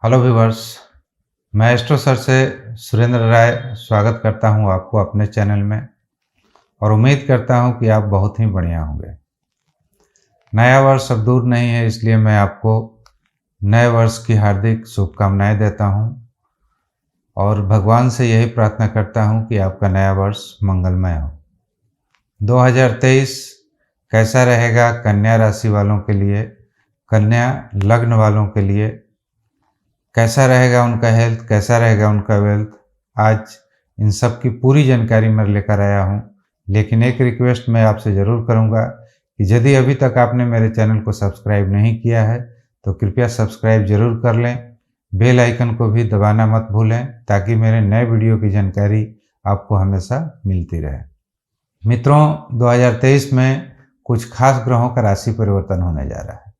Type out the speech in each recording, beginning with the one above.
Hello viewers. मैं astro sir से सुरेंद्र राय स्वागत करता हूं आपको अपने चैनल में और उम्मीद करता हूं कि आप बहुत ही बढ़िया होंगे। नया वर्ष अब दूर नहीं है, इसलिए मैं आपको नए वर्ष की हार्दिक शुभकामनाएं देता हूं और भगवान से यही प्रार्थना करता हूं कि आपका नया वर्ष मंगलमय हो। 2023 कैसा रहेगा कन्या राशि वालों के लिए, कन्या लग्न वालों के लिए, कैसा रहेगा उनका हेल्थ, कैसा रहेगा उनका वेल्थ, आज इन सब की पूरी जानकारी मैं लेकर आया हूँ। लेकिन एक रिक्वेस्ट मैं आपसे ज़रूर करूँगा कि यदि अभी तक आपने मेरे चैनल को सब्सक्राइब नहीं किया है तो कृपया सब्सक्राइब ज़रूर कर लें। बेल आइकन को भी दबाना मत भूलें ताकि मेरे नए वीडियो की जानकारी आपको हमेशा मिलती रहे। मित्रों, 2023 में कुछ खास ग्रहों का राशि परिवर्तन होने जा रहा है,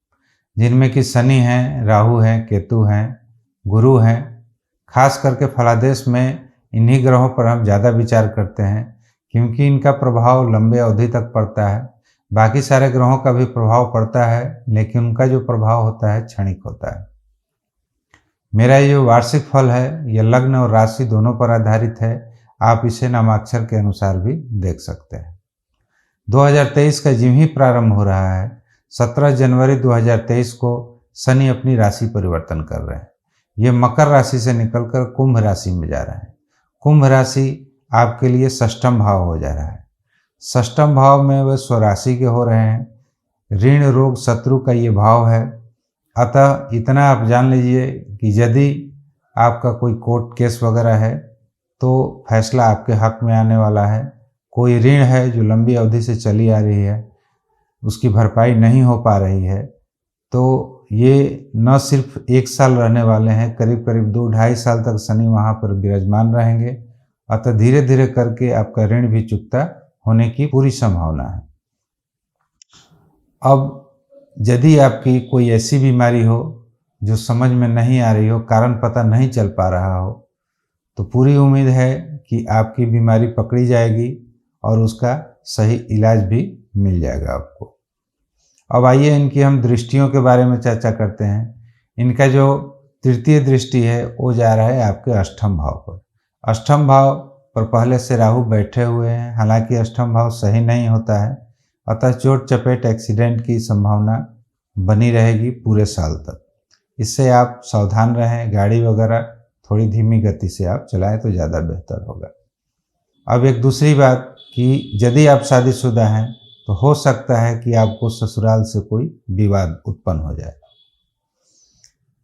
जिनमें कि शनि हैं, राहु हैं, केतु हैं, गुरु हैं। खास करके फलादेश में इन्हीं ग्रहों पर हम ज़्यादा विचार करते हैं क्योंकि इनका प्रभाव लंबे अवधि तक पड़ता है। बाकी सारे ग्रहों का भी प्रभाव पड़ता है, लेकिन उनका जो प्रभाव होता है क्षणिक होता है। मेरा ये जो वार्षिक फल है यह लग्न और राशि दोनों पर आधारित है। आप इसे नामाक्षर के अनुसार भी देख सकते हैं। 2023 का जिम ही प्रारंभ हो रहा है। 17 जनवरी 2023 को शनि अपनी राशि परिवर्तन कर रहे हैं। ये मकर राशि से निकलकर कुंभ राशि में जा रहा है। कुंभ राशि आपके लिए षष्ठम भाव हो जा रहा है। षष्ठम भाव में वह स्वराशि के हो रहे हैं। ऋण रोग शत्रु का ये भाव है। अतः इतना आप जान लीजिए कि यदि आपका कोई कोर्ट केस वगैरह है तो फैसला आपके हक में आने वाला है। कोई ऋण है जो लंबी अवधि से चली आ रही है, उसकी भरपाई नहीं हो पा रही है, तो ये न सिर्फ 1 साल रहने वाले हैं, करीब करीब 2-2.5 साल तक शनि वहाँ पर विराजमान रहेंगे। अतः धीरे धीरे करके आपका ऋण भी चुकता होने की पूरी संभावना है। अब यदि आपकी कोई ऐसी बीमारी हो जो समझ में नहीं आ रही हो, कारण पता नहीं चल पा रहा हो, तो पूरी उम्मीद है कि आपकी बीमारी पकड़ी जाएगी और उसका सही इलाज भी मिल जाएगा आपको। अब आइए इनकी हम दृष्टियों के बारे में चर्चा करते हैं। इनका जो तृतीय दृष्टि है वो जा रहा है आपके अष्टम भाव पर। अष्टम भाव पर पहले से राहु बैठे हुए हैं। हालांकि अष्टम भाव सही नहीं होता है, अतः चोट चपेट एक्सीडेंट की संभावना बनी रहेगी पूरे साल तक। इससे आप सावधान रहें। गाड़ी वगैरह थोड़ी धीमी गति से आप चलाएं तो ज़्यादा बेहतर होगा। अब एक दूसरी बात कि यदि आप शादीशुदा हैं तो हो सकता है कि आपको ससुराल से कोई विवाद उत्पन्न हो जाए,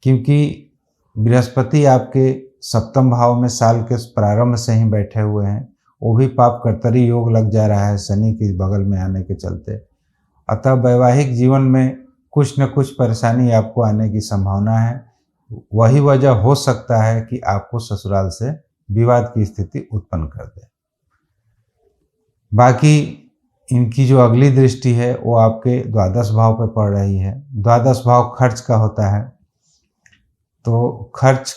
क्योंकि बृहस्पति आपके सप्तम भाव में साल के प्रारंभ से ही बैठे हुए हैं। वो भी पाप कर्तरी योग लग जा रहा है शनि के बगल में आने के चलते। अतः वैवाहिक जीवन में कुछ न कुछ परेशानी आपको आने की संभावना है। वही वजह हो सकता है कि आपको ससुराल से विवाद की स्थिति उत्पन्न कर दे। बाकी इनकी जो अगली दृष्टि है वो आपके द्वादश भाव पर पड़ रही है। द्वादश भाव खर्च का होता है, तो खर्च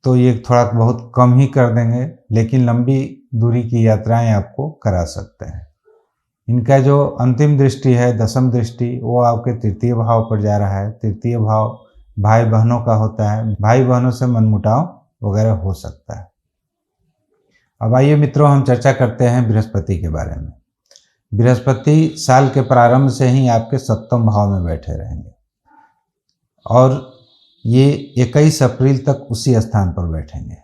तो ये थोड़ा बहुत कम ही कर देंगे, लेकिन लंबी दूरी की यात्राएं आपको करा सकते हैं। इनका जो अंतिम दृष्टि है, दशम दृष्टि, वो आपके तृतीय भाव पर जा रहा है। तृतीय भाव भाई बहनों का होता है। भाई बहनों से मनमुटाव वगैरह हो सकता है। अब आइए मित्रों, हम चर्चा करते हैं बृहस्पति के बारे में। बृहस्पति साल के प्रारंभ से ही आपके सप्तम भाव में बैठे रहेंगे और ये 21 अप्रैल तक उसी स्थान पर बैठेंगे।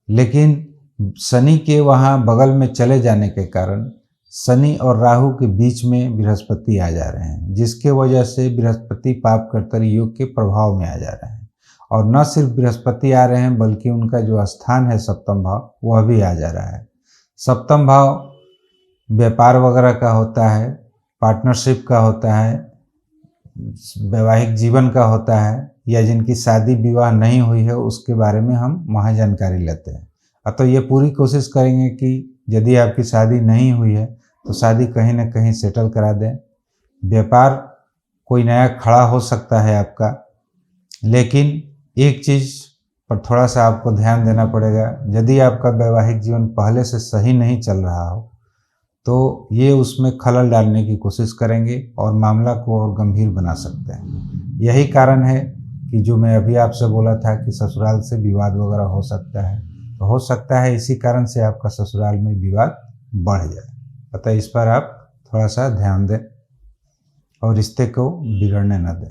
लेकिन शनि के वहाँ बगल में चले जाने के कारण शनि और राहु के बीच में बृहस्पति आ जा रहे हैं, जिसके वजह से बृहस्पति पाप कर्तरी योग के प्रभाव में आ जा रहे हैं। और न सिर्फ बृहस्पति आ रहे हैं बल्कि उनका जो स्थान है सप्तम भाव, वह भी आ जा रहा है। सप्तम भाव व्यापार वगैरह का होता है, पार्टनरशिप का होता है, वैवाहिक जीवन का होता है, या जिनकी शादी विवाह नहीं हुई है उसके बारे में हम वहाँ जानकारी लेते हैं। अतः ये पूरी कोशिश करेंगे कि यदि आपकी शादी नहीं हुई है तो शादी कहीं ना कहीं सेटल करा दें। व्यापार कोई नया खड़ा हो सकता है आपका, लेकिन एक चीज़ पर थोड़ा सा आपको ध्यान देना पड़ेगा। यदि आपका वैवाहिक जीवन पहले से सही नहीं चल रहा हो तो ये उसमें खलल डालने की कोशिश करेंगे और मामला को और गंभीर बना सकते हैं। यही कारण है कि जो मैं अभी आपसे बोला था कि ससुराल से विवाद वगैरह हो सकता है, तो हो सकता है इसी कारण से आपका ससुराल में विवाद बढ़ जाए। अतः इस पर आप थोड़ा सा ध्यान दें और रिश्ते को बिगड़ने न दें।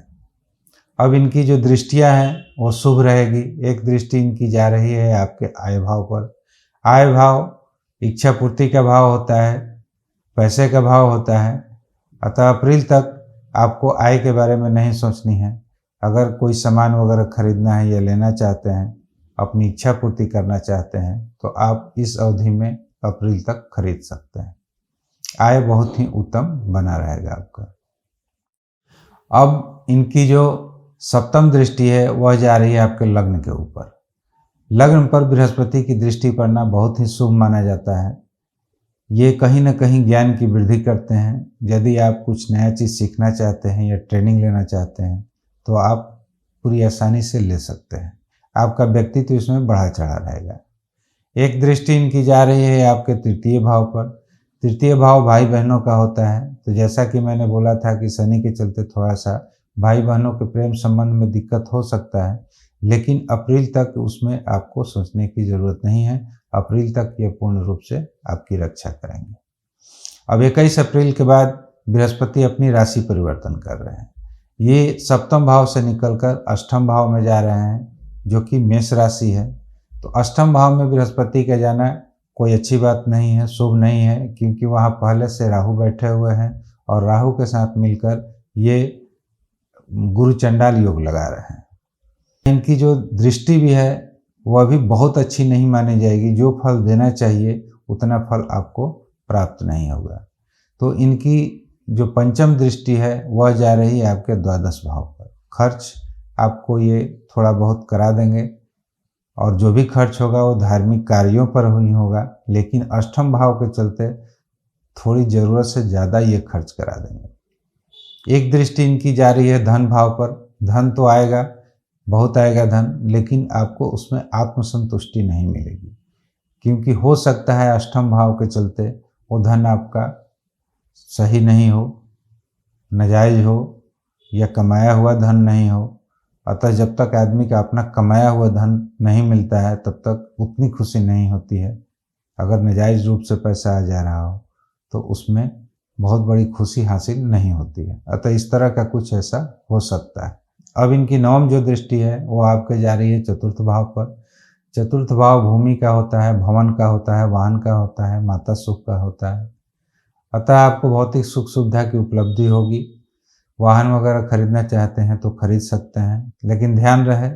अब इनकी जो दृष्टियां हैं वो शुभ रहेगी। एक दृष्टि इनकी जा रही है आपके आय भाव पर। आय भाव इच्छा पूर्ति का भाव होता है, पैसे का भाव होता है। अतः अप्रैल तक आपको आय के बारे में नहीं सोचनी है। अगर कोई सामान वगैरह खरीदना है या लेना चाहते हैं, अपनी इच्छा पूर्ति करना चाहते हैं, तो आप इस अवधि में अप्रैल तक खरीद सकते हैं। आय बहुत ही उत्तम बना रहेगा आपका। अब इनकी जो सप्तम दृष्टि है वह जा रही है आपके लग्न के ऊपर। लग्न पर बृहस्पति की दृष्टि पड़ना बहुत ही शुभ माना जाता है। ये कहीं न कहीं ज्ञान की वृद्धि करते हैं। यदि आप कुछ नया चीज़ सीखना चाहते हैं या ट्रेनिंग लेना चाहते हैं तो आप पूरी आसानी से ले सकते हैं। आपका व्यक्तित्व इसमें बढ़ा चढ़ा रहेगा। एक दृष्टि इनकी जा रही है आपके तृतीय भाव पर। तृतीय भाव भाई बहनों का होता है। तो जैसा कि मैंने बोला था कि शनि के चलते थोड़ा सा भाई बहनों के प्रेम संबंध में दिक्कत हो सकता है, लेकिन अप्रैल तक उसमें आपको सोचने की ज़रूरत नहीं है। अप्रैल तक ये पूर्ण रूप से आपकी रक्षा करेंगे। अब 21 अप्रैल के बाद बृहस्पति अपनी राशि परिवर्तन कर रहे हैं। ये सप्तम भाव से निकलकर अष्टम भाव में जा रहे हैं, जो कि मेष राशि है। तो अष्टम भाव में बृहस्पति का जाना कोई अच्छी बात नहीं है, शुभ नहीं है, क्योंकि वहाँ पहले से राहु बैठे हुए हैं और राहु के साथ मिलकर ये गुरु चंडाल योग लगा रहे हैं। इनकी जो दृष्टि भी है वह भी बहुत अच्छी नहीं मानी जाएगी। जो फल देना चाहिए उतना फल आपको प्राप्त नहीं होगा। तो इनकी जो पंचम दृष्टि है वह जा रही है आपके द्वादश भाव पर। खर्च आपको ये थोड़ा बहुत करा देंगे और जो भी खर्च होगा वो धार्मिक कार्यों पर ही होगा, लेकिन अष्टम भाव के चलते थोड़ी ज़रूरत से ज़्यादा ये खर्च करा देंगे। एक दृष्टि इनकी जा रही है धन भाव पर। धन तो आएगा, बहुत आएगा धन, लेकिन आपको उसमें आत्मसंतुष्टि नहीं मिलेगी, क्योंकि हो सकता है अष्टम भाव के चलते वो धन आपका सही नहीं हो, नाजायज़ हो या कमाया हुआ धन नहीं हो। अतः जब तक आदमी का अपना कमाया हुआ धन नहीं मिलता है तब तक उतनी खुशी नहीं होती है। अगर नाजायज़ रूप से पैसा आ जा रहा हो तो उसमें बहुत बड़ी खुशी हासिल नहीं होती है। अतः इस तरह का कुछ ऐसा हो सकता है। अब इनकी नवम जो दृष्टि है वो आपके जा रही है चतुर्थ भाव पर। चतुर्थ भाव भूमि का होता है, भवन का होता है, वाहन का होता है, माता सुख का होता है। अतः आपको भौतिक सुख सुविधा की उपलब्धि होगी। वाहन वगैरह खरीदना चाहते हैं तो खरीद सकते हैं, लेकिन ध्यान रहे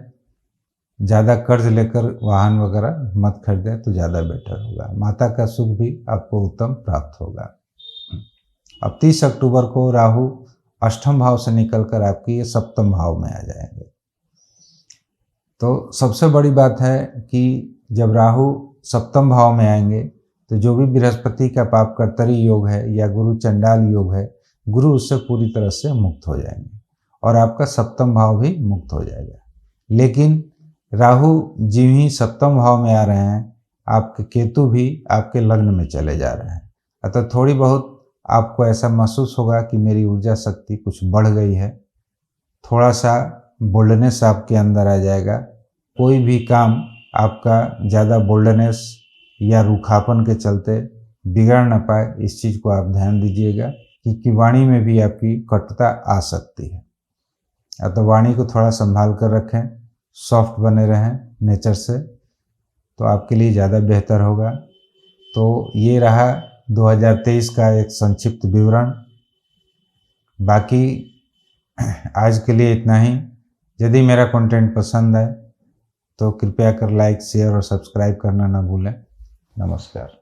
ज़्यादा कर्ज लेकर वाहन वगैरह मत खरीदें तो ज़्यादा बेटर होगा। माता का सुख भी आपको उत्तम प्राप्त होगा। अब 30 अक्टूबर को राहु अष्टम भाव से निकलकर आपकी ये सप्तम भाव में आ जाएंगे। तो सबसे बड़ी बात है कि जब राहु सप्तम भाव में आएंगे तो जो भी बृहस्पति का पाप कर्तरी योग है या गुरु चंडाल योग है, गुरु उससे पूरी तरह से मुक्त हो जाएंगे और आपका सप्तम भाव भी मुक्त हो जाएगा। लेकिन राहु जी ही सप्तम भाव में आ रहे हैं, आपके केतु भी आपके लग्न में चले जा रहे हैं। अतः थोड़ी बहुत आपको ऐसा महसूस होगा कि मेरी ऊर्जा शक्ति कुछ बढ़ गई है। थोड़ा सा बोल्डनेस आपके अंदर आ जाएगा। कोई भी काम आपका ज़्यादा बोल्डनेस या रूखापन के चलते बिगड़ ना पाए, इस चीज़ को आप ध्यान दीजिएगा, क्योंकि वाणी में भी आपकी कटुता आ सकती है। अतः वाणी को थोड़ा संभाल कर रखें, सॉफ्ट बने रहें नेचर से, तो आपके लिए ज़्यादा बेहतर होगा। तो ये रहा 2023 का एक संक्षिप्त विवरण। बाकी आज के लिए इतना ही। यदि मेरा कंटेंट पसंद है तो कृपया कर लाइक, शेयर और सब्सक्राइब करना ना भूलें। नमस्कार।